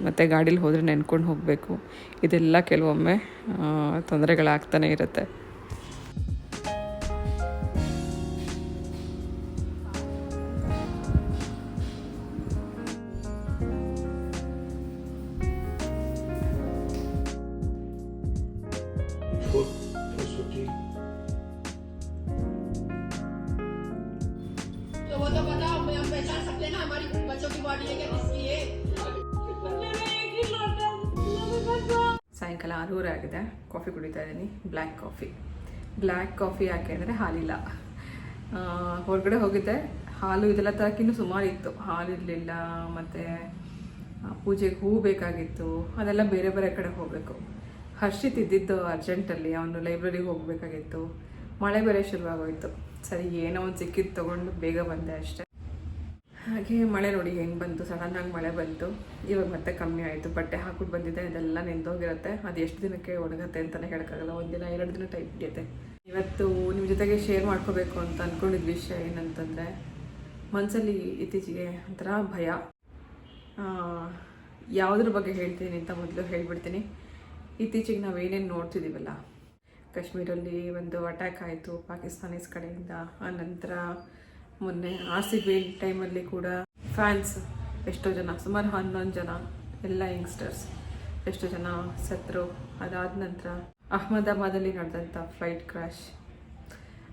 ಮತ್ತು ಗಾಡೀಲಿ ಹೋದರೆ ನೆನ್ಕೊಂಡು ಹೋಗಬೇಕು. ಇದೆಲ್ಲ ಕೆಲವೊಮ್ಮೆ ತೊಂದರೆಗಳಾಗ್ತಾನೆ ಇರುತ್ತೆ. तो वो तो पता हम पहचान सकते हैं ना हमारी बच्चों की बॉडी है क्या किसकी है। ಸಾಯಂಕಾಲ 6:30 ಆಗಿದೆ. ಕಾಫಿ ಕುಡಿತಾ ಇದ್ದೀನಿ, ಬ್ಲ್ಯಾಕ್ ಕಾಫಿ ಯಾಕೆ ಅಂದರೆ ಹಾಲಿಲ್ಲ. ಹೊರಗಡೆ ಹೋಗಿದ್ದೆ, ಹಾಲು ಇದೆಲ್ಲ ತರಕ್ಕಿನ್ನೂ ಸುಮಾರು ಇತ್ತು. ಹಾಲಿರಲಿಲ್ಲ, ಮತ್ತು ಪೂಜೆಗೆ ಹೂ ಬೇಕಾಗಿತ್ತು, ಅದೆಲ್ಲ ಬೇರೆ ಬೇರೆ ಕಡೆ ಹೋಗಬೇಕು. ಹರ್ಷಿತ್ ಇದ್ದಿದ್ದು ಅರ್ಜೆಂಟಲ್ಲಿ, ಅವನು ಲೈಬ್ರರಿಗೆ ಹೋಗಬೇಕಾಗಿತ್ತು. ಮಳೆ ಬೇರೆ ಶುರುವಾಗೋಯಿತು. ಸರಿ ಏನೋ ಒಂದು ಸಿಕ್ಕಿದ್ದು ತೊಗೊಂಡು ಬೇಗ ಬಂದೆ ಅಷ್ಟೇ. ಹಾಗೆ ಮಳೆ ನೋಡಿ ಹೆಂಗೆ ಬಂತು, ಸಡನ್ನಾಗಿ ಮಳೆ ಬಂತು. ಇವಾಗ ಮತ್ತೆ ಕಮ್ಮಿ ಆಯಿತು. ಬಟ್ಟೆ ಹಾಕ್ಬಿಟ್ಟು ಬಂದಿದ್ದೆ, ಇದೆಲ್ಲ ನೆಂದೋಗಿರುತ್ತೆ. ಅದು ಎಷ್ಟು ದಿನಕ್ಕೆ ಒಣಗುತ್ತೆ ಅಂತಲೇ ಹೇಳೋಕ್ಕಾಗಲ್ಲ. 1 ದಿನ 2 ದಿನ ಟೈಮ್ ಹಿಡಿಯುತ್ತೆ. ಇವತ್ತು ನಿಮ್ಮ ಜೊತೆಗೆ ಶೇರ್ ಮಾಡ್ಕೋಬೇಕು ಅಂತ ಅಂದ್ಕೊಂಡಿದ್ದ ವಿಷಯ ಏನಂತಂದರೆ, ಮನಸ್ಸಲ್ಲಿ ಇತ್ತೀಚೆಗೆ ಒಂಥರ ಭಯ. ಯಾವುದ್ರ ಬಗ್ಗೆ ಹೇಳ್ತೀನಿ ಅಂತ ಮೊದಲು ಹೇಳ್ಬಿಡ್ತೀನಿ. ಇತ್ತೀಚೆಗೆ ನಾವೇನೇನು ನೋಡ್ತಿದ್ದೀವಲ್ಲ, ಕಾಶ್ಮೀರಲ್ಲಿ ಒಂದು ಅಟ್ಯಾಕ್ ಆಯಿತು ಪಾಕಿಸ್ತಾನೀಸ್ ಕಡೆಯಿಂದ. ಆ ನಂತರ ಮೊನ್ನೆ RCB ಟೈಮಲ್ಲಿ ಕೂಡ ಫ್ಯಾನ್ಸ್ ಎಷ್ಟೋ ಜನ, ಸುಮಾರು 11 ಜನ, ಎಲ್ಲ ಯಂಗ್ಸ್ಟರ್ಸ್ ಎಷ್ಟೋ ಜನ ಸತ್ತರು. ಅದಾದ ನಂತರ ಅಹಮದಾಬಾದಲ್ಲಿ ನಡೆದಂಥ ಫ್ಲೈಟ್ ಕ್ರ್ಯಾಶ್,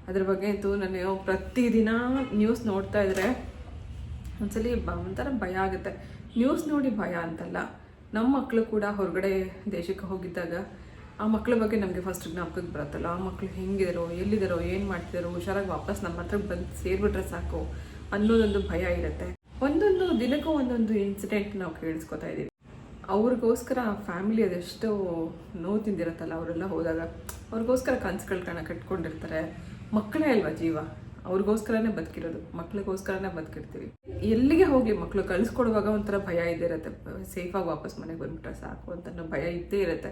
ಅದ್ರ ಬಗ್ಗೆ ಅಂತೂ ನಾನು ಪ್ರತಿದಿನ ನ್ಯೂಸ್ ನೋಡ್ತಾ ಇದ್ದರೆ ಒಂದ್ಸಲಿ ಒಂಥರ ಭಯ ಆಗುತ್ತೆ. ನ್ಯೂಸ್ ನೋಡಿ ಭಯ ಅಂತಲ್ಲ, ನಮ್ಮ ಮಕ್ಕಳು ಕೂಡ ಹೊರಗಡೆ ದೇಶಕ್ಕೆ ಹೋಗಿದ್ದಾಗ ಆ ಮಕ್ಕಳ ಬಗ್ಗೆ ನಮಗೆ ಫಸ್ಟ್ ಜ್ಞಾಪಕಕ್ಕೆ ಬರುತ್ತಲ್ಲ. ಆ ಮಕ್ಕಳು ಹೆಂಗಿದಾರೋ, ಎಲ್ಲಿದ್ದಾರೋ, ಏನು ಮಾಡ್ತಿದ್ದಾರೋ, ಹುಷಾರಾಗಿ ವಾಪಸ್ ನಮ್ಮ ಹತ್ರ ಬಂದು ಸೇರಿಬಿಟ್ರೆ ಸಾಕು ಅನ್ನೋದೊಂದು ಭಯ ಇರುತ್ತೆ. ಒಂದೊಂದು ದಿನಕ್ಕೂ ಒಂದೊಂದು ಇನ್ಸಿಡೆಂಟ್ ನಾವು ಕೇಳಿಸ್ಕೊತಾ ಇದ್ದೀವಿ. ಅವ್ರಿಗೋಸ್ಕರ ಫ್ಯಾಮಿಲಿ ಅದೆಷ್ಟು ನೋವು ತಿಂದಿರುತ್ತಲ್ಲ ಅವರೆಲ್ಲ ಹೋದಾಗ. ಅವ್ರಿಗೋಸ್ಕರ ಕನಸುಗಳು ಕಟ್ಕೊಂಡಿರ್ತಾರೆ. ಮಕ್ಕಳೇ ಅಲ್ವಾ ಜೀವ, ಅವ್ರಿಗೋಸ್ಕರನೇ ಬದುಕಿರೋದು, ಮಕ್ಳಿಗೋಸ್ಕರನೇ ಬದುಕಿರ್ತೀವಿ. ಎಲ್ಲಿಗೆ ಹೋಗಿ ಮಕ್ಕಳು ಕಳಿಸ್ಕೊಡುವಾಗ ಒಂಥರ ಭಯ ಇದ್ದೇ ಇರುತ್ತೆ. ಸೇಫಾಗಿ ವಾಪಸ್ ಮನೆಗೆ ಬಂದ್ಬಿಟ್ರೆ ಸಾಕು ಅಂತ ಭಯ ಇದ್ದೇ ಇರುತ್ತೆ.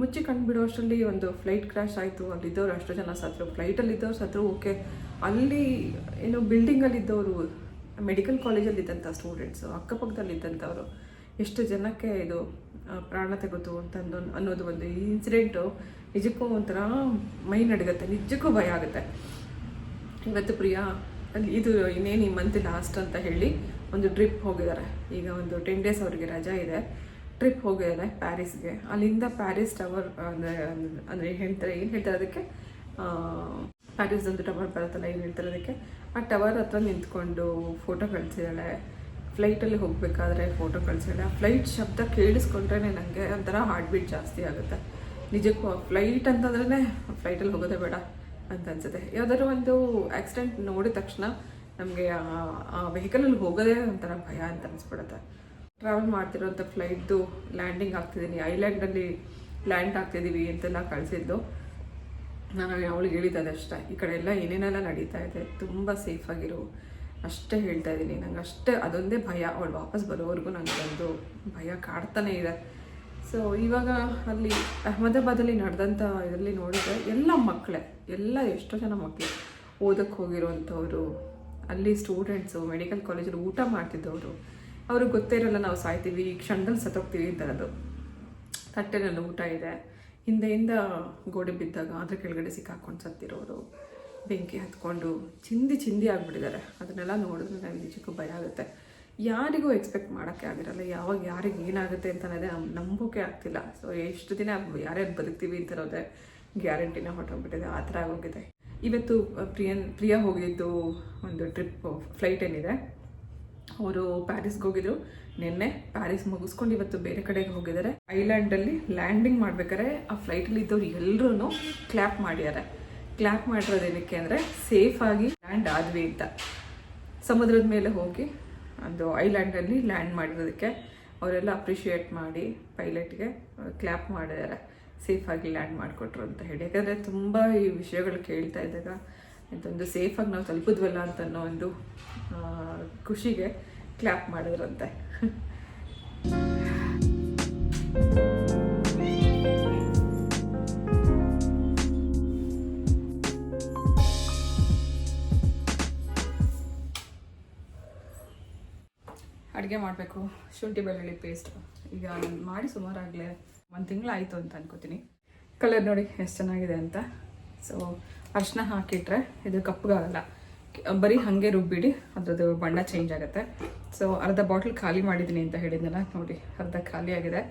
ಮುಚ್ಚಿ ಕಣ್ಣು ಬಿಡೋ ಅಷ್ಟರಲ್ಲಿ ಒಂದು ಫ್ಲೈಟ್ ಕ್ರ್ಯಾಶ್ ಆಯಿತು. ಅಲ್ಲಿದ್ದವ್ರು ಅಷ್ಟು ಜನ ಸತ್ರು, ಫ್ಲೈಟಲ್ಲಿ ಇದ್ದವ್ರು ಸತ್ರು. ಓಕೆ, ಅಲ್ಲಿ ಏನು ಬಿಲ್ಡಿಂಗಲ್ಲಿದ್ದವರು, ಮೆಡಿಕಲ್ ಕಾಲೇಜಲ್ಲಿದ್ದಂಥ ಸ್ಟೂಡೆಂಟ್ಸು, ಅಕ್ಕಪಕ್ಕದಲ್ಲಿದ್ದಂಥವ್ರು ಎಷ್ಟು ಜನಕ್ಕೆ ಇದು ಪ್ರಾಣ ತೆಗೋತು ಅನ್ನೋದು ಒಂದು ಇನ್ಸಿಡೆಂಟು ನಿಜಕ್ಕೂ ಒಂಥರ ಮೈ ನಡುಗುತ್ತೆ, ನಿಜಕ್ಕೂ ಭಯ ಆಗುತ್ತೆ. ಇವತ್ತು ಪ್ರಿಯಾ ಅಲ್ಲಿ ಇದು ಇನ್ನೇನು ಈ ಮಂತ್ ಲಾಸ್ಟ್ ಅಂತ ಹೇಳಿ ಒಂದು ಟ್ರಿಪ್ ಹೋಗಿದ್ದಾರೆ. ಈಗ ಒಂದು 10 days ಅವರಿಗೆ ರಜಾ ಇದೆ. ಟ್ರಿಪ್ ಹೋಗಿದ್ದಾರೆ ಪ್ಯಾರಿಸ್ಗೆ. ಅಲ್ಲಿಂದ ಪ್ಯಾರಿಸ್ ಟವರ್ ಅಂದರೆ ಏನು ಹೇಳ್ತಾರೆ ಅದಕ್ಕೆ, ಪ್ಯಾರಿಸ್ ಒಂದು ಟವರ್ ಬರುತ್ತಲ್ಲ, ಏನು ಹೇಳ್ತಾರೆ ಅದಕ್ಕೆ, ಆ ಟವರ್ ಹತ್ರ ನಿಂತ್ಕೊಂಡು ಫೋಟೋ ಕಳಿಸಿದ್ದಾಳೆ. ಫ್ಲೈಟಲ್ಲಿ ಹೋಗಬೇಕಾದ್ರೆ ಫೋಟೋ ಕಳಿಸಿದ್ದಾಳೆ. ಆ ಫ್ಲೈಟ್ ಶಬ್ದ ಕೇಳಿಸ್ಕೊಂಡ್ರೆ ನನಗೆ ಒಂಥರ ಹಾರ್ಟ್ ಬೀಟ್ ಜಾಸ್ತಿ ಆಗುತ್ತೆ. ನಿಜಕ್ಕೂ ಫ್ಲೈಟ್ ಅಂತಂದ್ರೇ ಫ್ಲೈಟಲ್ಲಿ ಹೋಗೋದೇ ಬೇಡ ಅಂತ ಅನ್ಸುತ್ತೆ. ಯಾವುದಾದ್ರು ಒಂದು ಆಕ್ಸಿಡೆಂಟ್ ನೋಡಿದ ತಕ್ಷಣ ನಮಗೆ ಆ ವೆಹಿಕಲಲ್ಲಿ ಹೋಗೋದೇ ಒಂಥರ ಭಯ ಅಂತ ಅನಿಸ್ಬಿಡುತ್ತೆ. ಟ್ರಾವೆಲ್ ಮಾಡ್ತಿರೋಂಥ ಫ್ಲೈಟ್ದು ಲ್ಯಾಂಡಿಂಗ್ ಆಗ್ತಿದ್ದೀನಿ, ಐಲ್ಯಾಂಡಲ್ಲಿ ಲ್ಯಾಂಡ್ ಆಗ್ತಿದ್ದೀವಿ ಅಂತೆಲ್ಲ ಕಳಿಸಿದ್ದು. ನಾನು ಅವಳಿಗೆ ಹೇಳಿದ್ದೆ ಅಷ್ಟೇ, ಈ ಕಡೆ ಎಲ್ಲ ಏನೇನೆಲ್ಲ ನಡೀತಾ ಇದೆ, ತುಂಬ ಸೇಫಾಗಿರು ಅಷ್ಟೇ ಹೇಳ್ತಾ ಇದ್ದೀನಿ. ನಂಗೆ ಅಷ್ಟೇ ಅದೊಂದೇ ಭಯ. ಅವಳು ವಾಪಸ್ ಬರೋವರೆಗೂ ನನಗೆ ಒಂದು ಭಯ ಕಾಡ್ತಾನೆ ಇದೆ. ಸೊ ಇವಾಗ ಅಲ್ಲಿ ಅಹಮದಾಬಾದಲ್ಲಿ ನಡೆದಂಥ ಇದರಲ್ಲಿ ನೋಡಿದ್ರೆ ಎಲ್ಲ ಮಕ್ಕಳೇ, ಎಲ್ಲ ಎಷ್ಟೋ ಜನ ಮಕ್ಕಳು ಓದಕ್ಕೆ ಹೋಗಿರೋವಂಥವ್ರು, ಅಲ್ಲಿ ಸ್ಟೂಡೆಂಟ್ಸು, ಮೆಡಿಕಲ್ ಕಾಲೇಜಲ್ಲಿ ಊಟ ಮಾಡ್ತಿದ್ದವರು. ಅವ್ರಿಗೆ ಗೊತ್ತೇ ಇರೋಲ್ಲ ನಾವು ಸಾಯ್ತೀವಿ, ಈ ಕ್ಷಣದಲ್ಲಿ ಸತ್ತೋಗ್ತೀವಿ ಅಂತರೋದು. ತಟ್ಟೆನಲ್ಲಿ ಊಟ ಇದೆ, ಹಿಂದೆಯಿಂದ ಗೋಡೆ ಬಿದ್ದಾಗ ಅದ್ರ ಕೆಳಗಡೆ ಸಿಕ್ಕಾಕೊಂಡು ಸತ್ತಿರೋರು, ಬೆಂಕಿ ಹತ್ಕೊಂಡು ಚಿಂದಿ ಆಗಿಬಿಟ್ಟಿದ್ದಾರೆ. ಅದನ್ನೆಲ್ಲ ನೋಡಿದ್ರೆ ನನಗೆ ನಿಜಕ್ಕೂ ಭಯ ಆಗುತ್ತೆ. ಯಾರಿಗೂ ಎಕ್ಸ್ಪೆಕ್ಟ್ ಮಾಡೋಕ್ಕೆ ಆಗಿರಲ್ಲ, ಯಾವಾಗ ಯಾರಿಗೆ ಏನಾಗುತ್ತೆ ಅಂತ ಅನ್ನೋದೇ ನಂಬೋಕೆ ಆಗ್ತಿಲ್ಲ. ಸೊ ಎಷ್ಟು ದಿನ ಯಾರ್ಯಾರು ಬದುಕ್ತೀವಿ ಅಂತಿರೋದೆ ಗ್ಯಾರಂಟಿನ ಹೊರಟೋಗ್ಬಿಟ್ಟಿದೆ, ಆ ಥರ ಆಗೋಗಿದೆ. ಇವತ್ತು ಪ್ರಿಯಾ ಹೋಗಿದ್ದು ಒಂದು ಟ್ರಿಪ್ ಫ್ಲೈಟ್ ಏನಿದೆ, ಅವರು ಪ್ಯಾರಿಸ್ಗೆ ಹೋಗಿದ್ರು. ನಿನ್ನೆ ಪ್ಯಾರಿಸ್ ಮುಗಿಸ್ಕೊಂಡು ಇವತ್ತು ಬೇರೆ ಕಡೆಗೆ ಹೋಗಿದ್ದಾರೆ. ಐಲ್ಯಾಂಡಲ್ಲಿ ಲ್ಯಾಂಡಿಂಗ್ ಮಾಡ್ಬೇಕಾದ್ರೆ ಆ ಫ್ಲೈಟಲ್ಲಿ ಇದ್ದವ್ರು ಎಲ್ಲರೂ ಕ್ಲ್ಯಾಪ್ ಮಾಡಿದ್ದಾರೆ. ಕ್ಲ್ಯಾಪ್ ಮಾಡಿರೋದೇನಕ್ಕೆ ಅಂದರೆ ಸೇಫಾಗಿ ಲ್ಯಾಂಡ್ ಆದ್ವಿ ಅಂತ. ಸಮುದ್ರದ ಮೇಲೆ ಹೋಗಿ ಒಂದು ಐಲ್ಯಾಂಡಲ್ಲಿ ಲ್ಯಾಂಡ್ ಮಾಡಿರೋದಕ್ಕೆ ಅವರೆಲ್ಲ ಅಪ್ರಿಷಿಯೇಟ್ ಮಾಡಿ ಪೈಲಟ್ಗೆ ಕ್ಲ್ಯಾಪ್ ಮಾಡಿದ್ದಾರೆ, ಸೇಫಾಗಿ ಲ್ಯಾಂಡ್ ಮಾಡಿಕೊಟ್ರು ಅಂತ ಹೇಳಿ. ಯಾಕಂದರೆ ತುಂಬ ಈ ವಿಷಯಗಳು ಕೇಳ್ತಾ ಇದ್ದಾಗ ಇದೊಂದು ಸೇಫಾಗಿ ನಾವು ತಲುಪಿದ್ವಲ್ಲ ಅಂತ ಅನ್ನೋ ಒಂದು ಖುಷಿಗೆ ಕ್ಲ್ಯಾಪ್ ಮಾಡಿದ್ರಂತೆ. ಅಡುಗೆ ಮಾಡಬೇಕು. ಶುಂಠಿ ಬೆಳ್ಳುಳ್ಳಿ ಪೇಸ್ಟ್ ಈಗ ಮಾಡಿ ಸುಮಾರಾಗಲೇ 1 ತಿಂಗಳಾಯಿತು ಅಂತ ಅನ್ಕೋತೀನಿ. ಕಲರ್ ನೋಡಿ ಎಷ್ಟು ಚೆನ್ನಾಗಿದೆ ಅಂತ. ಸೊ ಅರಿಶಿನ ಹಾಕಿಟ್ರೆ ಇದು ಕಪ್ಪಗಾಗಲ್ಲ, ಬರೀ ಹಾಗೆ ರುಬ್ಬಿಡಿ, ಅದ್ರದ್ದು ಬಣ್ಣ ಚೇಂಜ್ ಆಗುತ್ತೆ. ಸೊ ಅರ್ಧ ಬಾಟ್ಲ್ ಖಾಲಿ ಮಾಡಿದ್ದೀನಿ ಅಂತ ಹೇಳಿದ್ನಲ್ಲ, ನೋಡಿ ಅರ್ಧ ಖಾಲಿ ಆಗಿದೆ.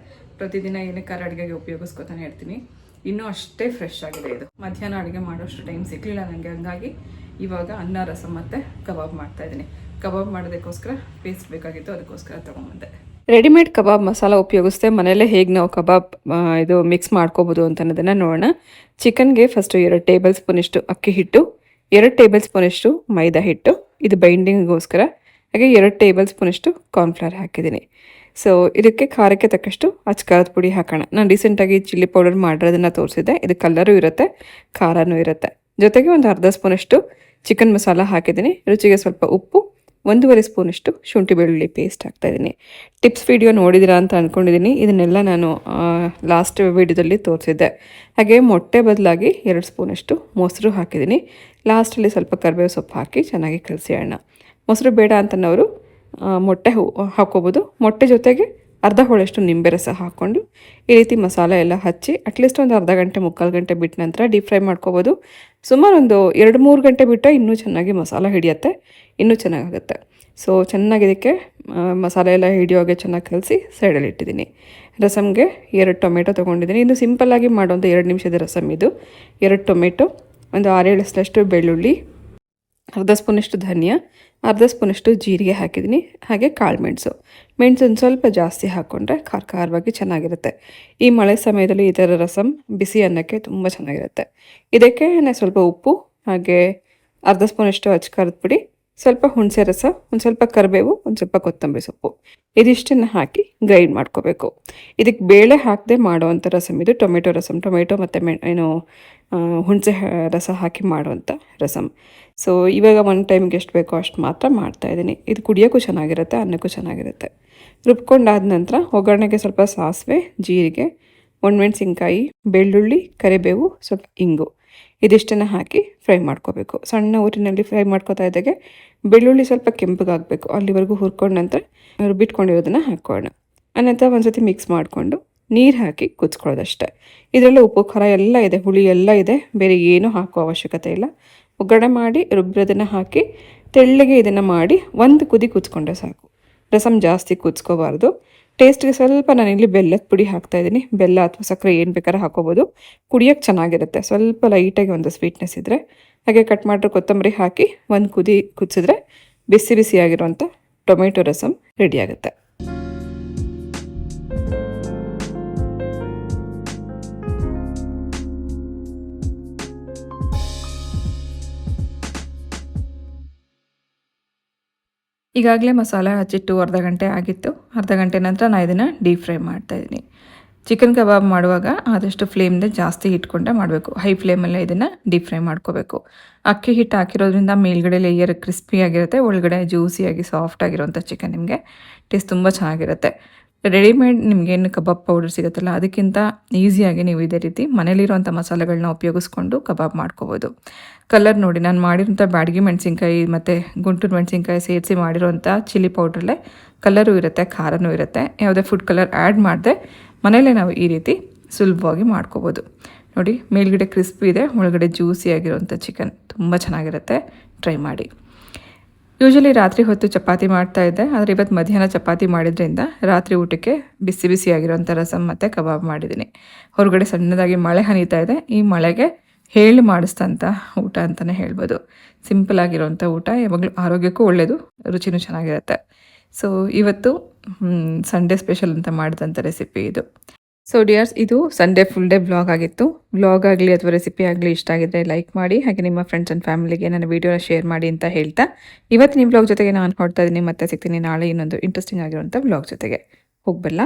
ಪ್ರತಿದಿನ ಏನಕ್ಕಾರ ಅಡುಗೆಗೆ ಉಪಯೋಗಿಸ್ಕೊತಾನೆ ಇರ್ತೀನಿ. ಇನ್ನೂ ಅಷ್ಟೇ ಫ್ರೆಶ್ ಆಗಿದೆ ಇದು. ಮಧ್ಯಾಹ್ನ ಅಡುಗೆ ಮಾಡೋಷ್ಟು ಟೈಮ್ ಸಿಗಲಿಲ್ಲ ನನಗೆ, ಹಂಗಾಗಿ ಇವಾಗ ಅನ್ನ ರಸಂ ಮತ್ತು ಕಬಾಬ್ ಮಾಡ್ತಾಯಿದ್ದೀನಿ. ಕಬಾಬ್ ಮಾಡೋದಕ್ಕೋಸ್ಕರ ಪೇಸ್ಟ್ ಬೇಕಾಗಿತ್ತು, ಅದಕ್ಕೋಸ್ಕರ ತೊಗೊಂಬಂದೆ. ರೆಡಿಮೇಡ್ ಕಬಾಬ್ ಮಸಾಲ ಉಪಯೋಗಿಸ್ದೆ ಮನೆಯಲ್ಲೇ ಹೇಗೆ ನಾವು ಕಬಾಬ್ ಇದು ಮಿಕ್ಸ್ ಮಾಡ್ಕೋಬೋದು ಅಂತ ಅನ್ನೋದನ್ನು ನೋಡೋಣ. ಚಿಕನ್ಗೆ ಫಸ್ಟು 2 ಟೇಬಲ್ ಸ್ಪೂನಿಷ್ಟು ಅಕ್ಕಿ ಹಿಟ್ಟು, 2 ಟೇಬಲ್ ಸ್ಪೂನಿಷ್ಟು ಮೈದಾ ಹಿಟ್ಟು, ಇದು ಬೈಂಡಿಂಗ್ಗೋಸ್ಕರ. ಹಾಗೆ 2 ಟೇಬಲ್ ಸ್ಪೂನಿಷ್ಟು ಕಾರ್ನ್ಫ್ಲವರ್ ಹಾಕಿದ್ದೀನಿ. ಸೊ ಇದಕ್ಕೆ ಖಾರಕ್ಕೆ ತಕ್ಕಷ್ಟು ಖಾರದ ಪುಡಿ ಹಾಕೋಣ. ನಾನು ರೀಸೆಂಟಾಗಿ ಚಿಲ್ಲಿ ಪೌಡರ್ ಮಾಡಿರೋದನ್ನು ತೋರಿಸಿದ್ದೆ. ಇದು ಕಲ್ಲರು ಇರುತ್ತೆ, ಖಾರನೂ ಇರುತ್ತೆ. ಜೊತೆಗೆ ಒಂದು ಅರ್ಧ ಸ್ಪೂನಷ್ಟು ಚಿಕನ್ ಮಸಾಲ ಹಾಕಿದ್ದೀನಿ. ರುಚಿಗೆ ಸ್ವಲ್ಪ ಉಪ್ಪು, 1.5 ಸ್ಪೂನಷ್ಟು ಶುಂಠಿ ಬೆಳ್ಳುಳ್ಳಿ ಪೇಸ್ಟ್ ಹಾಕ್ತಾಯಿದ್ದೀನಿ. ಟಿಪ್ಸ್ ವಿಡಿಯೋ ನೋಡಿದಿರಾ ಅಂತ ಅಂದ್ಕೊಂಡಿದ್ದೀನಿ. ಇದನ್ನೆಲ್ಲ ನಾನು ಲಾಸ್ಟ್ ವಿಡಿಯೋದಲ್ಲಿ ತೋರಿಸಿದ್ದೆ. ಹಾಗೆ ಮೊಟ್ಟೆ ಬದಲಾಗಿ 2 ಸ್ಪೂನಷ್ಟು ಮೊಸರು ಹಾಕಿದ್ದೀನಿ. ಲಾಸ್ಟಲ್ಲಿ ಸ್ವಲ್ಪ ಕರಿಬೇವು ಸೊಪ್ಪು ಹಾಕಿ ಚೆನ್ನಾಗಿ ಕಲಸಿ ಅಣ್ಣ. ಮೊಸರು ಬೇಡ ಅಂತನವರು ಮೊಟ್ಟೆ ಹಾಕ್ಕೋಬೋದು. ಮೊಟ್ಟೆ ಜೊತೆಗೆ ಅರ್ಧ ಹೋಳಷ್ಟು ನಿಂಬೆ ರಸ ಹಾಕ್ಕೊಂಡು ಈ ರೀತಿ ಮಸಾಲೆ ಎಲ್ಲ ಹಚ್ಚಿ ಅಟ್ಲೀಸ್ಟ್ ಒಂದು ಅರ್ಧ ಗಂಟೆ 3/4 ಗಂಟೆ ಬಿಟ್ಟ ನಂತರ ಡೀಪ್ ಫ್ರೈ ಮಾಡ್ಕೋಬೋದು. ಸುಮಾರು ಒಂದು 2-3 ಗಂಟೆ ಬಿಟ್ಟರೆ ಇನ್ನೂ ಚೆನ್ನಾಗಿ ಮಸಾಲ ಹಿಡಿಯುತ್ತೆ, ಇನ್ನೂ ಚೆನ್ನಾಗಾಗುತ್ತೆ. ಸೊ ಚೆನ್ನಾಗಿ ಇದಕ್ಕೆ ಮಸಾಲೆ ಎಲ್ಲ ಹಿಡಿಯೋಗೆ ಚೆನ್ನಾಗಿ ಕಲಸಿ ಸೈಡಲ್ಲಿ ಇಟ್ಟಿದ್ದೀನಿ. ರಸಮ್ಗೆ 2 ಟೊಮೆಟೊ ತೊಗೊಂಡಿದ್ದೀನಿ. ಇದು ಸಿಂಪಲ್ಲಾಗಿ ಮಾಡೋಂಥ 2 ನಿಮಿಷದ ರಸಮ್ ಇದು. 2 ಟೊಮೆಟೊ, ಒಂದು 6-7 ಎಸಳಷ್ಟು ಬೆಳ್ಳುಳ್ಳಿ, ಅರ್ಧ ಸ್ಪೂನಷ್ಟು ಧನಿಯಾ, ಅರ್ಧ ಸ್ಪೂನಷ್ಟು ಜೀರಿಗೆ ಹಾಕಿದ್ದೀನಿ. ಹಾಗೆ ಕಾಳು ಮೆಣಸು ಒಂದು ಸ್ವಲ್ಪ ಜಾಸ್ತಿ ಹಾಕ್ಕೊಂಡ್ರೆ ಖಾರವಾಗಿ ಚೆನ್ನಾಗಿರುತ್ತೆ. ಈ ಮಳೆ ಸಮಯದಲ್ಲಿ ಈ ಥರ ರಸಮ್ ಬಿಸಿ ಅನ್ನಕ್ಕೆ ತುಂಬ ಚೆನ್ನಾಗಿರುತ್ತೆ. ಇದಕ್ಕೆ ಸ್ವಲ್ಪ ಉಪ್ಪು, ಹಾಗೆ ಅರ್ಧ ಸ್ಪೂನಷ್ಟು ಖಾರದ ಪುಡಿ, ಸ್ವಲ್ಪ ಹುಣಸೆ ರಸ, ಒಂದು ಸ್ವಲ್ಪ ಕರಿಬೇವು, ಒಂದು ಸ್ವಲ್ಪ ಕೊತ್ತಂಬರಿ ಸೊಪ್ಪು, ಇದಿಷ್ಟನ್ನು ಹಾಕಿ ಗ್ರೈಂಡ್ ಮಾಡ್ಕೋಬೇಕು. ಇದಕ್ಕೆ ಬೇಳೆ ಹಾಕದೆ ಮಾಡೋವಂಥ ರಸಮ್ ಇದು. ಟೊಮೆಟೊ ರಸಮ್, ಟೊಮೆಟೊ ಮತ್ತು ಹುಣಸೆ ರಸ ಹಾಕಿ ಮಾಡುವಂಥ ರಸಮ್. ಸೊ ಇವಾಗ ಒಂದು ಟೈಮ್ಗೆ ಎಷ್ಟು ಬೇಕೋ ಅಷ್ಟು ಮಾತ್ರ ಮಾಡ್ತಾಯಿದ್ದೀನಿ. ಇದು ಕುಡಿಯೋಕ್ಕೂ ಚೆನ್ನಾಗಿರುತ್ತೆ, ಅನ್ನಕ್ಕೂ ಚೆನ್ನಾಗಿರುತ್ತೆ. ರುಬ್ಕೊಂಡಾದ ನಂತರ ಒಗ್ಗರಣೆಗೆ ಸ್ವಲ್ಪ ಸಾಸಿವೆ, ಜೀರಿಗೆ, ಒಣಮೆಣಸಿನ್ಕಾಯಿ, ಬೆಳ್ಳುಳ್ಳಿ, ಕರಿಬೇವು, ಸ್ವಲ್ಪ ಇಂಗು, ಇದಿಷ್ಟನ್ನು ಹಾಕಿ ಫ್ರೈ ಮಾಡ್ಕೋಬೇಕು. ಸಣ್ಣ ಊರಿನಲ್ಲಿ ಫ್ರೈ ಮಾಡ್ಕೋತಾ ಇದ್ದಾಗೆ ಬೆಳ್ಳುಳ್ಳಿ ಸ್ವಲ್ಪ ಕೆಂಪಗಾಗಬೇಕು, ಅಲ್ಲಿವರೆಗೂ ಹುರ್ಕೊಂಡ ನಂತರ ರುಬ್ಬಿಟ್ಕೊಂಡಿರೋದನ್ನು ಹಾಕೋಣ. ಅನಂತರ ಒಂದು ಸತಿ ಮಿಕ್ಸ್ ಮಾಡಿಕೊಂಡು ನೀರು ಹಾಕಿ ಕುದಿಸ್ಕೊಳ್ಳೋದಷ್ಟೇ. ಇದರಲ್ಲೂ ಉಪ್ಪು ಖಾರ ಎಲ್ಲ ಇದೆ, ಹುಳಿ ಎಲ್ಲ ಇದೆ, ಬೇರೆ ಏನೂ ಹಾಕೋ ಅವಶ್ಯಕತೆ ಇಲ್ಲ. ಒಗ್ಗರಣೆ ಮಾಡಿ ರುಬ್ಬಿರೋದನ್ನು ಹಾಕಿ ತೆಳ್ಳಗೆ ಇದನ್ನು ಮಾಡಿ ಒಂದು ಕುದಿ ಕುದಿಸ್ಕೊಂಡ್ರೆ ಸಾಕು. ರಸಮ್ ಜಾಸ್ತಿ ಕುದಿಸ್ಕೋಬಾರ್ದು. ಟೇಸ್ಟ್ಗೆ ಸ್ವಲ್ಪ ನಾನಿಲ್ಲಿ ಬೆಲ್ಲದ ಪುಡಿ ಹಾಕ್ತಾಯಿದ್ದೀನಿ. ಬೆಲ್ಲ ಅಥವಾ ಸಕ್ಕರೆ ಏನು ಬೇಕಾದ್ರೆ ಹಾಕೋಬೋದು. ಕುಡಿಯೋಕ್ಕೆ ಚೆನ್ನಾಗಿರುತ್ತೆ, ಸ್ವಲ್ಪ ಲೈಟಾಗಿ ಒಂದು ಸ್ವೀಟ್ನೆಸ್ ಇದ್ದರೆ. ಹಾಗೆ ಕಟ್ ಮಾಡಿರೋ ಕೊತ್ತಂಬರಿ ಹಾಕಿ ಒಂದು ಕುದಿ ಕುದಿಸಿದ್ರೆ ಬಿಸಿ ಬಿಸಿಯಾಗಿರುವಂಥ ಟೊಮೆಟೊ ರಸಮ್ ರೆಡಿಯಾಗುತ್ತೆ. ಈಗಾಗಲೇ ಮಸಾಲೆ ಹಚ್ಚಿಟ್ಟು ಅರ್ಧ ಗಂಟೆ ಆಗಿತ್ತು. ಅರ್ಧ ಗಂಟೆ ನಂತರ ನಾನು ಇದನ್ನು ಡೀಪ್ ಫ್ರೈ ಮಾಡ್ತಾಯಿದ್ದೀನಿ. ಚಿಕನ್ ಕಬಾಬ್ ಮಾಡುವಾಗ ಆದಷ್ಟು ಫ್ಲೇಮ್ನೇ ಜಾಸ್ತಿ ಇಟ್ಕೊಂಡೆ ಮಾಡಬೇಕು. ಹೈ ಫ್ಲೇಮಲ್ಲೇ ಇದನ್ನು ಡೀಪ್ ಫ್ರೈ ಮಾಡ್ಕೋಬೇಕು. ಅಕ್ಕಿ ಹಿಟ್ಟು ಹಾಕಿರೋದ್ರಿಂದ ಮೇಲ್ಗಡೆ ಲೇಯರ್ ಕ್ರಿಸ್ಪಿಯಾಗಿರುತ್ತೆ, ಒಳಗಡೆ ಜ್ಯೂಸಿಯಾಗಿ ಸಾಫ್ಟಾಗಿರೋಂಥ ಚಿಕನ್ ನಿಮಗೆ ಟೇಸ್ಟ್ ತುಂಬ ಚೆನ್ನಾಗಿರುತ್ತೆ. ರೆಡಿಮೇಡ್ ನಿಮಗೇನು ಕಬಾಬ್ ಪೌಡರ್ ಸಿಗುತ್ತಲ್ಲ, ಅದಕ್ಕಿಂತ ಈಸಿಯಾಗಿ ನೀವು ಇದೇ ರೀತಿ ಮನೇಲಿರುವಂಥ ಮಸಾಲೆಗಳನ್ನ ಉಪಯೋಗಿಸ್ಕೊಂಡು ಕಬಾಬ್ ಮಾಡ್ಕೋಬೋದು. ಕಲರ್ ನೋಡಿ, ನಾನು ಮಾಡಿರೋಂಥ ಬ್ಯಾಡಗಿ ಮೆಣಸಿನ್ಕಾಯಿ ಮತ್ತು ಗುಂಟೂರು ಮೆಣಸಿನ್ಕಾಯಿ ಸೇರಿಸಿ ಮಾಡಿರೋಂಥ ಚಿಲ್ಲಿ ಪೌಡ್ರಲ್ಲೇ ಕಲರು ಇರುತ್ತೆ, ಖಾರನೂ ಇರುತ್ತೆ. ಯಾವುದೇ ಫುಡ್ ಕಲರ್ ಆ್ಯಡ್ ಮಾಡದೆ ಮನೆಯಲ್ಲೇ ನಾವು ಈ ರೀತಿ ಸುಲಭವಾಗಿ ಮಾಡ್ಕೋಬೋದು. ನೋಡಿ, ಮೇಲ್ಗಡೆ ಕ್ರಿಸ್ಪಿ ಇದೆ, ಒಳಗಡೆ ಜ್ಯೂಸಿಯಾಗಿರೋಂಥ ಚಿಕನ್ ತುಂಬ ಚೆನ್ನಾಗಿರುತ್ತೆ. ಟ್ರೈ ಮಾಡಿ. ಯೂಶಲಿ ರಾತ್ರಿ ಹೊತ್ತು ಚಪಾತಿ ಮಾಡ್ತಾಯಿದ್ದೆ, ಆದರೆ ಇವತ್ತು ಮಧ್ಯಾಹ್ನ ಚಪಾತಿ ಮಾಡಿದ್ರಿಂದ ರಾತ್ರಿ ಊಟಕ್ಕೆ ಬಿಸಿ ಬಿಸಿಯಾಗಿರೋಂಥ ರಸಮ್ ಮತ್ತು ಕಬಾಬ್ ಮಾಡಿದ್ದೀನಿ. ಹೊರಗಡೆ ಸಣ್ಣದಾಗಿ ಮಳೆ ಹನಿತಾ ಇದೆ. ಈ ಮಳೆಗೆ ಹೇಳಿ ಮಾಡಿಸ್ತಂಥ ಊಟ ಅಂತಲೇ ಹೇಳ್ಬೋದು. ಸಿಂಪಲ್ ಆಗಿರೋಂಥ ಊಟ, ಯಾವಾಗಲೂ ಆರೋಗ್ಯಕ್ಕೂ ಒಳ್ಳೆಯದು, ರುಚಿನೂ ಚೆನ್ನಾಗಿರುತ್ತೆ. ಸೊ ಇವತ್ತು ಸಂಡೇ ಸ್ಪೆಷಲ್ ಅಂತ ಮಾಡಿದಂಥ ರೆಸಿಪಿ ಇದು. ಸೊ ಡಿಯರ್ಸ್, ಇದು ಸಂಡೇ ಫುಲ್ ಡೇ ವ್ಲಾಗ್ ಆಗಿತ್ತು. ವ್ಲಾಗ್ ಆಗಲಿ ಅಥವಾ ರೆಸಿಪಿ ಆಗಲಿ ಇಷ್ಟ ಆಗಿದ್ರೆ ಲೈಕ್ ಮಾಡಿ, ಹಾಗೆ ನಿಮ್ಮ ಫ್ರೆಂಡ್ಸ್ ಆ್ಯಂಡ್ ಫ್ಯಾಮಿಲಿಗೆ ನನ್ನ ವೀಡಿಯೋನ ಶೇರ್ ಮಾಡಿ ಅಂತ ಹೇಳ್ತಾ ಇವತ್ತು ನಿಮ್ಮ ವ್ಲಾಗ್ ಜೊತೆಗೆ ನಾನು ಹೊಡ್ತಾ ಇದ್ದೀನಿ. ಮತ್ತೆ ಸಿಗ್ತೀನಿ ನಾಳೆ ಇನ್ನೊಂದು ಇಂಟ್ರೆಸ್ಟಿಂಗ್ ಆಗಿರುವಂಥ ವ್ಲಾಗ್ ಜೊತೆಗೆ. ಹೋಗ್ಬಲ್ಲ.